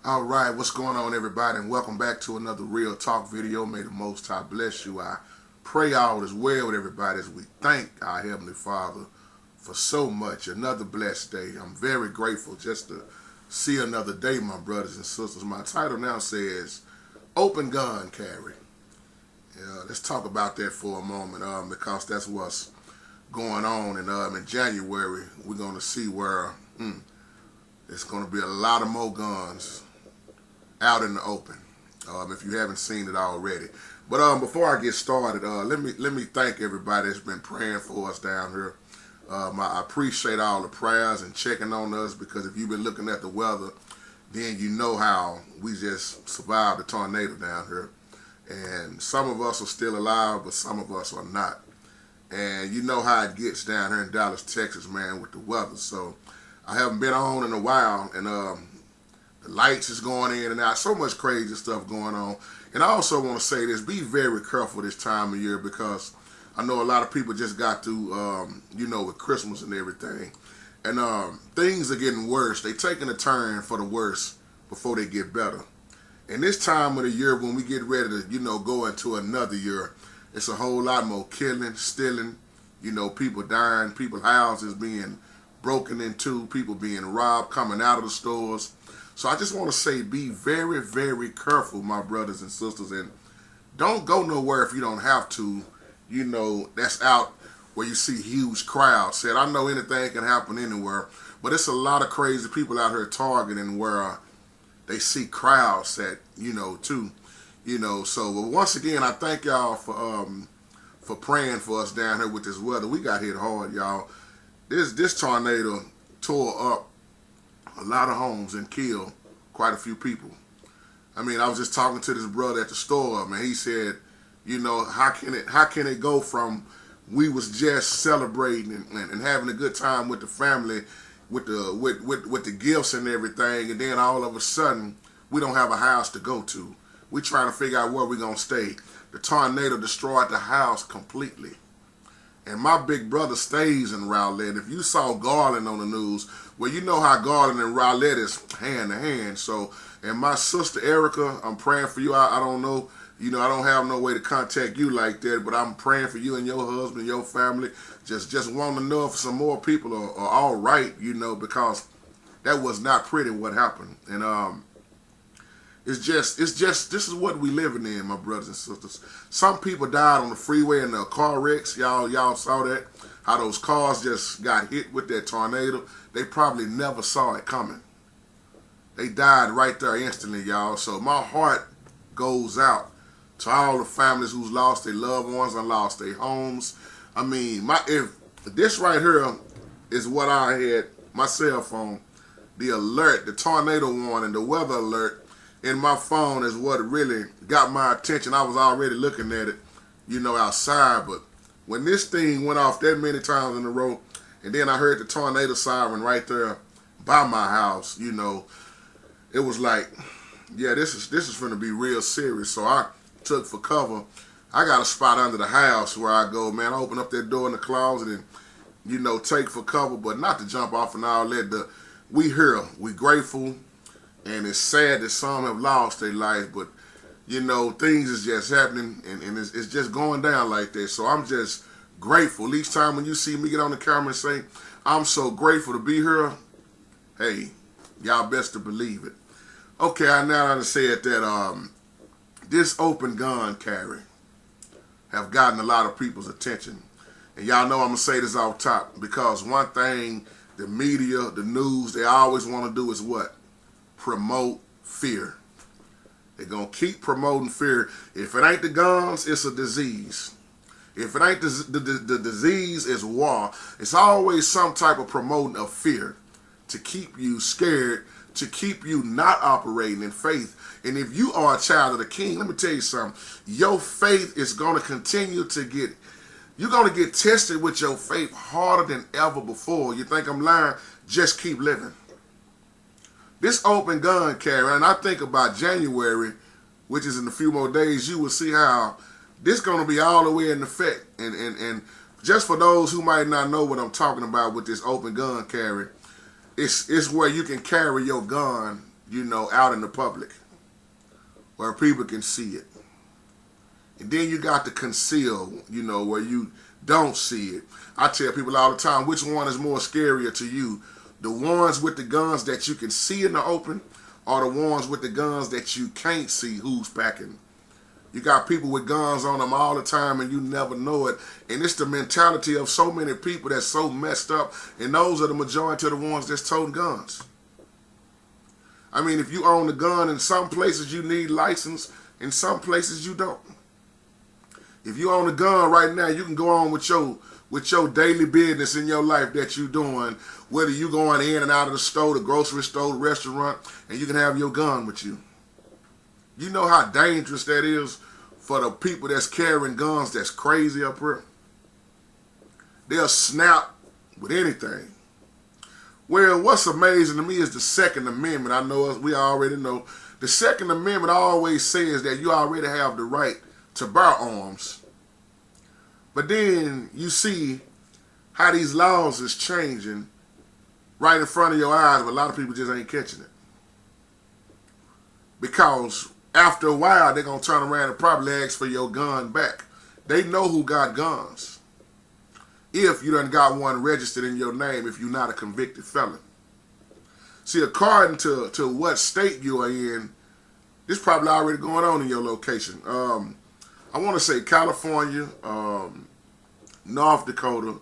All right, what's going on, everybody, and welcome back to another Real Talk video. May the Most High bless you. I pray all is well with everybody as we thank our Heavenly Father for so much. Another blessed day. I'm very grateful just to see another day, my brothers and sisters. My title now says, Open Gun Carry. Let's talk about that for a moment because that's what's going on. And in January, we're going to see where it's going to be a lot of more guns out in the open, if you haven't seen it already. But before I get started, let me thank everybody that's been praying for us down here. I appreciate all the prayers and checking on us, because if you've been looking at the weather, then you know how we just survived the tornado down here. And some of us are still alive, but some of us are not. And you know how it gets down here in Dallas, Texas, man, with the weather. So I haven't been on in a while, and the lights is going in and out. So much crazy stuff going on. And I also want to say this: be very careful this time of year, because I know a lot of people just got through, with Christmas and everything. And things are getting worse. They're taking a turn for the worse before they get better. And this time of the year, when we get ready to, go into another year, it's a whole lot more killing, stealing, people dying, people's houses being broken into, people being robbed, coming out of the stores. So I just want to say, be very, very careful, my brothers and sisters, and don't go nowhere if you don't have to, that's out where you see huge crowds. Said, I know anything can happen anywhere, but it's a lot of crazy people out here targeting where they see crowds at, too. So once again, I thank y'all for praying for us down here with this weather. We got hit hard, y'all. This tornado tore up a lot of homes and killed quite a few people. I mean, I was just talking to this brother at the store, man. He said, how can it go from we was just celebrating and having a good time with the family, with the gifts and everything, and then all of a sudden we don't have a house to go to. We trying to figure out where we're gonna stay. The tornado destroyed the house completely. And my big brother stays in Rowlett. If you saw Garland on the news, well, you know how Garland and Rowlett is hand to hand. So, and my sister Erica, I'm praying for you. I don't know, I don't have no way to contact you like that, but I'm praying for you and your husband, your family. Just want to know if some more people are all right, because that was not pretty what happened. And it's just this is what we living in, my brothers and sisters. Some people died on the freeway in the car wrecks. Y'all saw that, how those cars just got hit with that tornado. They probably never saw it coming. They died right there instantly, y'all. So my heart goes out to all the families who's lost their loved ones and lost their homes. I mean, if this right here is what I had, my cell phone, the alert, the tornado warning, the weather alert in my phone is what really got my attention. I was already looking at it, outside. But when this thing went off that many times in a row, and then I heard the tornado siren right there by my house, it was like, yeah, this is going to be real serious. So I took for cover. I got a spot under the house where I go, man. I open up that door in the closet and, take for cover, but not to jump off and all that. We here, we grateful. And it's sad that some have lost their life, but, things is just happening, and it's just going down like that. So I'm just grateful. Each time when you see me get on the camera and say, I'm so grateful to be here, hey, y'all best to believe it. Okay, I now understand that this open gun carry have gotten a lot of people's attention. And y'all know I'm going to say this off top, because one thing the media, the news, they always want to do is what? Promote fear. They're going to keep promoting fear. If it ain't the guns, it's a disease. If it ain't the disease, it's war. It's always some type of promoting of fear to keep you scared, to keep you not operating in faith. And if you are a child of the King, let me tell you something. Your faith is going to continue to you're going to get tested with your faith harder than ever before. You think I'm lying? Just keep living. This open gun carry, and I think about January, which is in a few more days, you will see how this going to be all the way in effect. And just for those who might not know what I'm talking about with this open gun carry, it's where you can carry your gun you know, out in the public where people can see it. And then you got the conceal, you know, where you don't see it. I tell people all the time, which one is more scarier to you? The ones with the guns that you can see in the open, or the ones with the guns that you can't see who's packing? You got people with guns on them all the time and you never know it. And it's the mentality of so many people that's so messed up, and those are the majority of the ones that's toting guns. I mean, if you own a gun, in some places you need license, in some places you don't. If you own a gun right now, you can go on with your daily business in your life that you're doing, whether you going in and out of the store, the grocery store, the restaurant, and you can have your gun with you. You know how dangerous that is for the people that's carrying guns that's crazy up here? They'll snap with anything. Well, what's amazing to me is the Second Amendment. I know, we already know. The Second Amendment always says that you already have the right to bear arms. But then you see how these laws is changing right in front of your eyes, but a lot of people just ain't catching it. Because after a while, they're going to turn around and probably ask for your gun back. They know who got guns. If you done got one registered in your name, if you're not a convicted felon. See, according to what state you are in, this probably already going on in your location. I want to say California, North Dakota,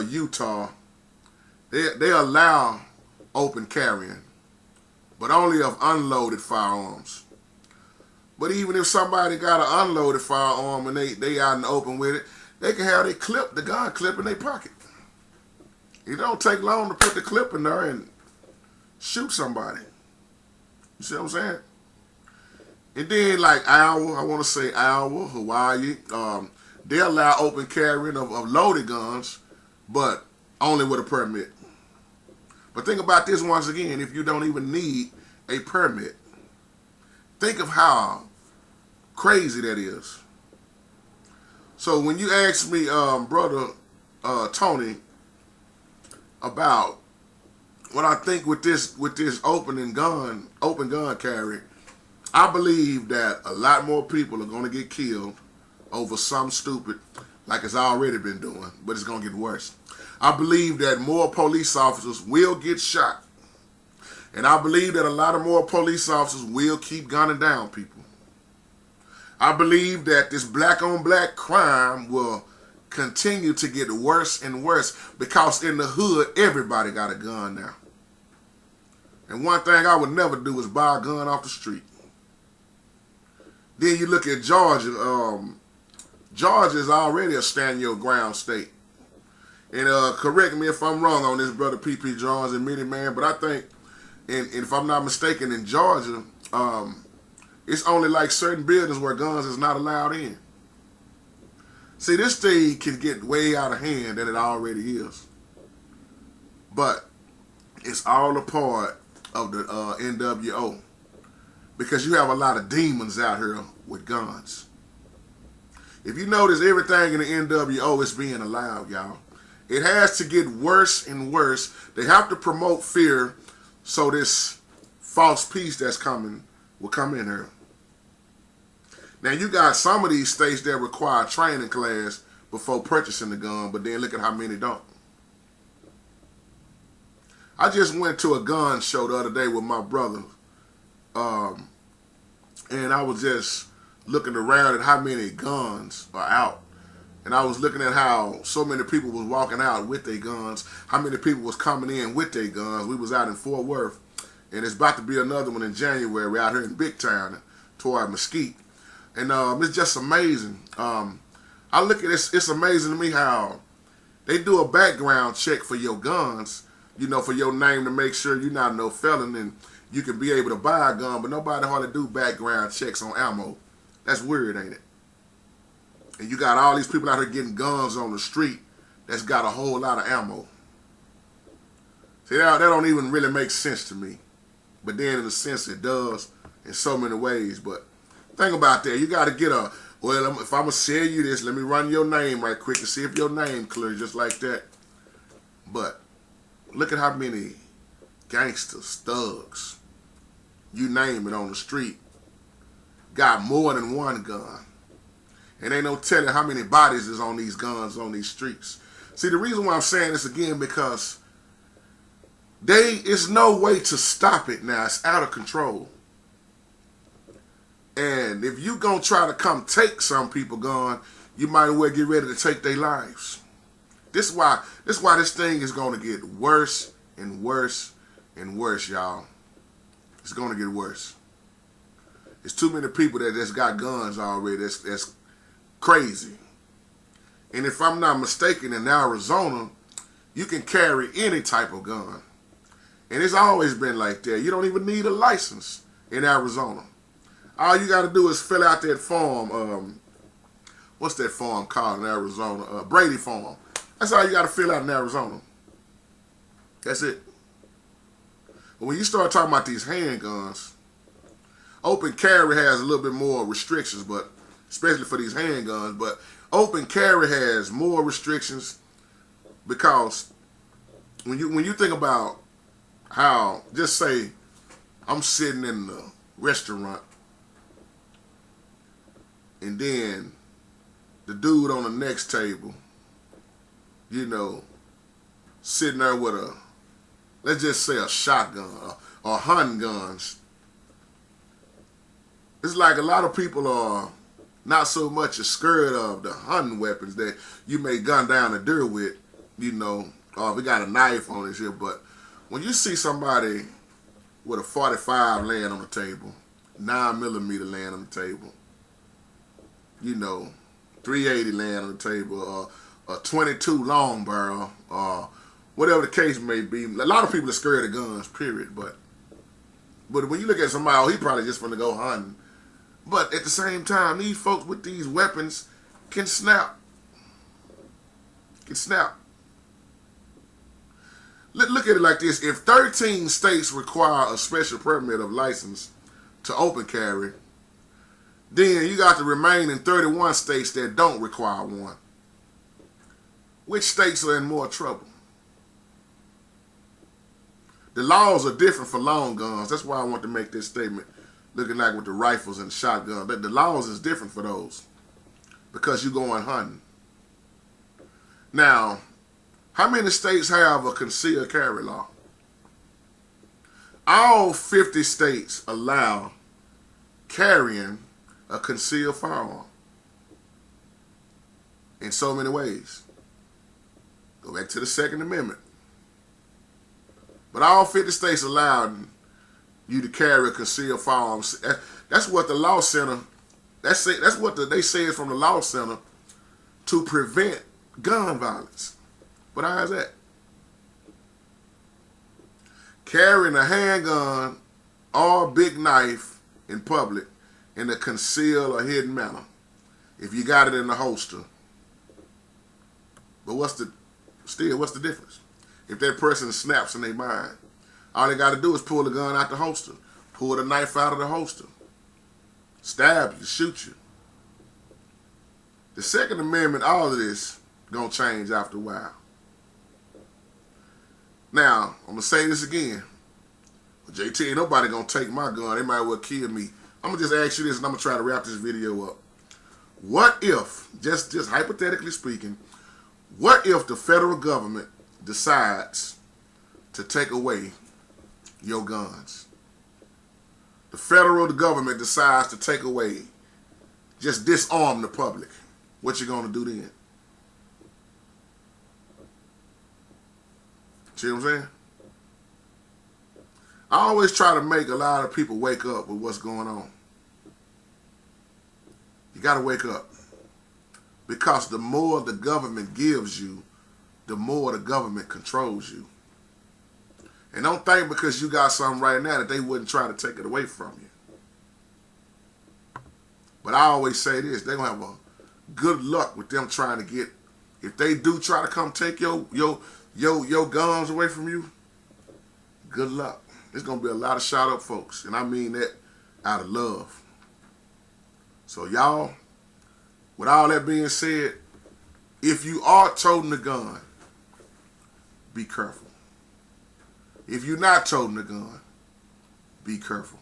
Utah, they allow open carrying, but only of unloaded firearms. But even if somebody got an unloaded firearm and they out in the open with it, they can have the gun clip in their pocket. It don't take long to put the clip in there and shoot somebody. You see what I'm saying? And then like Hawaii, they allow open carrying of loaded guns, but only with a permit. But think about this once again, if you don't even need a permit. Think of how crazy that is. So when you ask me, brother Tony, about what I think with this open gun carry, I believe that a lot more people are going to get killed over something stupid like it's already been doing, but it's going to get worse. I believe that more police officers will get shot. And I believe that a lot of more police officers will keep gunning down people. I believe that this black on black crime will continue to get worse and worse because in the hood, everybody got a gun now. And one thing I would never do is buy a gun off the street. Then you look at Georgia. Georgia is already a stand your ground state. And correct me if I'm wrong on this, brother P.P. Jones and Mini Man, but I think, and if I'm not mistaken, in Georgia, it's only like certain buildings where guns is not allowed in. See, this thing can get way out of hand than it already is. But it's all a part of the NWO. Because you have a lot of demons out here with guns. If you notice, everything in the NWO is being allowed, y'all. It has to get worse and worse. They have to promote fear so this false peace that's coming will come in here. Now, you got some of these states that require a training class before purchasing the gun, but then look at how many don't. I just went to a gun show the other day with my brother, and I was just looking around at how many guns are out. And I was looking at how so many people was walking out with their guns, how many people was coming in with their guns. We was out in Fort Worth, and it's about to be another one in January out here in Big Town toward Mesquite. And it's just amazing. I look at this, it's amazing to me how they do a background check for your guns, you know, for your name to make sure you're not no felon and you can be able to buy a gun, but nobody hardly do background checks on ammo. That's weird, ain't it? And you got all these people out here getting guns on the street that's got a whole lot of ammo. See, that don't even really make sense to me. But then in a sense it does in so many ways. But think about that. You got to get a, well, if I'm going to sell you this, let me run your name right quick to see if your name clear just like that. But look at how many gangsters, thugs, you name it, on the street, got more than one gun. And ain't no telling how many bodies is on these guns on these streets. See, the reason why I'm saying this again, because it's no way to stop it now. It's out of control. And if you gonna try to come take some people gun, you might as well get ready to take their lives. This is why this thing is gonna get worse and worse and worse, y'all. It's gonna get worse. There's too many people that just got guns already. That's crazy. And if I'm not mistaken, in Arizona, you can carry any type of gun. And it's always been like that. You don't even need a license in Arizona. All you got to do is fill out that form. What's that form called in Arizona? Brady form. That's all you got to fill out in Arizona. That's it. But when you start talking about these handguns, open carry has a little bit more restrictions, but especially for these handguns. But open carry has more restrictions because when you think about how, just say I'm sitting in the restaurant and then the dude on the next table, you know, sitting there with a, let's just say a shotgun or hunting guns. It's like a lot of people are not so much scared of the hunting weapons that you may gun down a deer with, you know, or if we got a knife on this here, but when you see somebody with a 45 laying on the table, 9mm laying on the table, you know, 380 laying on the table, or a 22 long barrel, or whatever the case may be. A lot of people are scared of guns, period. But when you look at somebody, oh, he probably just want to go hunting. But at the same time, these folks with these weapons can snap. Look at it like this. If 13 states require a special permit of license to open carry, then you got the remaining 31 states that don't require one. Which states are in more trouble? The laws are different for long guns. That's why I want to make this statement, looking like with the rifles and shotguns. The laws is different for those because you're going hunting. Now, how many states have a concealed carry law? All 50 states allow carrying a concealed firearm in so many ways. Go back to the Second Amendment. But all 50 states allowed you to carry a concealed firearm. That's what the law center, that's what they say from the law center to prevent gun violence. But how is that? Carrying a handgun or big knife in public in a concealed or hidden manner, if you got it in the holster. But what's the difference? If that person snaps in their mind, all they got to do is pull the gun out the holster, pull the knife out of the holster, stab you, shoot you. The Second Amendment, all of this gonna change after a while. Now, I'm gonna say this again. JT, ain't nobody gonna take my gun. They might well kill me. I'm gonna just ask you this, and I'm gonna try to wrap this video up. What if, just hypothetically speaking, what if the federal government decides to take away your guns? The federal government decides to take away, just disarm the public. What you gonna do then? See what I'm saying? I always try to make a lot of people wake up with what's going on. You got to wake up. Because the more the government gives you, the more the government controls you. And don't think because you got something right now that they wouldn't try to take it away from you. But I always say this, they're going to have a good luck with them trying to get, if they do try to come take your guns away from you, good luck. There's going to be a lot of shot up folks. And I mean that out of love. So y'all, with all that being said, if you are toting a gun, be careful. If you're not toting a gun, be careful.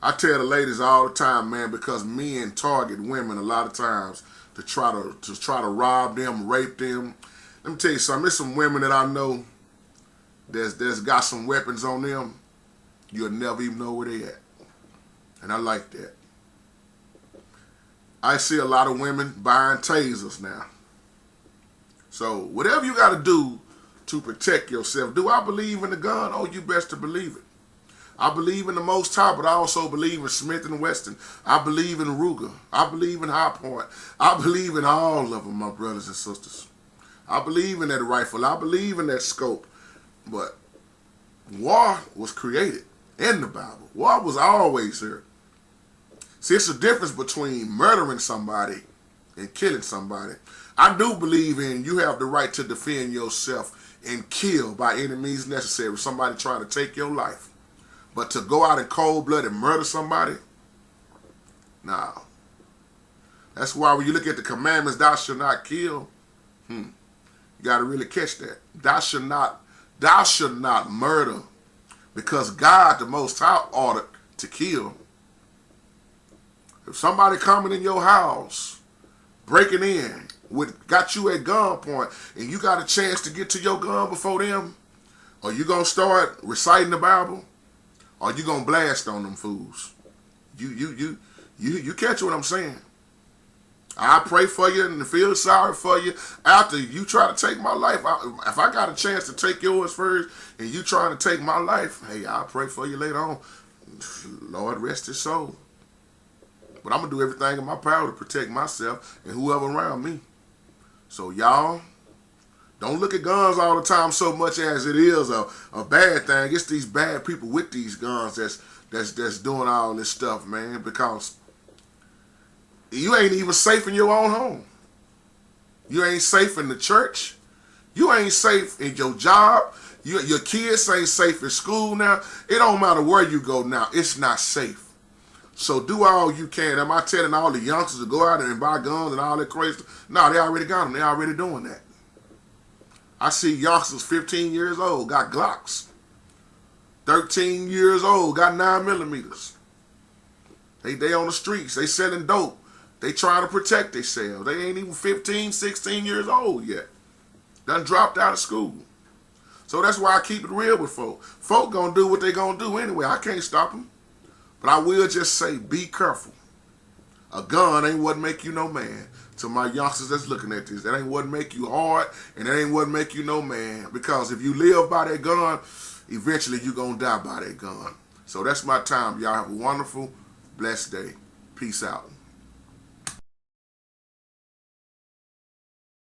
I tell the ladies all the time, man, because men target women a lot of times to try to rob them, rape them. Let me tell you something. There's some women that I know that's got some weapons on them. You'll never even know where they at. And I like that. I see a lot of women buying tasers now. So whatever you got to do to protect yourself. Do I believe in the gun? Oh, you best to believe it. I believe in the Most High, but I also believe in Smith & Wesson. I believe in Ruger. I believe in High Point. I believe in all of them, my brothers and sisters. I believe in that rifle. I believe in that scope. But war was created in the Bible. War was always here. See, it's a difference between murdering somebody and killing somebody. I do believe in you have the right to defend yourself and kill by any means necessary if somebody trying to take your life. But to go out in cold blood and murder somebody, nah. That's why when you look at the commandments, thou shalt not kill, you got to really catch that. Thou shalt not murder, because God, the Most High, ordered to kill. If somebody coming in your house, breaking in, got you at gunpoint, and you got a chance to get to your gun before them, or you gonna start reciting the Bible, or you gonna blast on them fools. You catch what I'm saying? I pray for you and feel sorry for you after you try to take my life. If I got a chance to take yours first and you trying to take my life, hey, I'll pray for you later on. Lord, rest his soul. But I'm going to do everything in my power to protect myself and whoever around me. So y'all, don't look at guns all the time so much as it is a bad thing. It's these bad people with these guns that's doing all this stuff, man, because you ain't even safe in your own home. You ain't safe in the church. You ain't safe in your job. Your kids ain't safe in school now. It don't matter where you go now. It's not safe. So do all you can. Am I telling all the youngsters to go out and buy guns and all that crazy stuff? No, they already got them. They already doing that. I see youngsters 15 years old got Glocks. 13 years old got 9mm. They on the streets. They selling dope. They trying to protect themselves. They ain't even 15, 16 years old yet. Done dropped out of school. So that's why I keep it real with folk. Folk gonna do what they gonna do anyway. I can't stop them. But I will just say, be careful. A gun ain't what make you no man. To my youngsters that's looking at this, that ain't what make you hard, and that ain't what make you no man. Because if you live by that gun, eventually you gonna die by that gun. So that's my time. Y'all have a wonderful, blessed day. Peace out.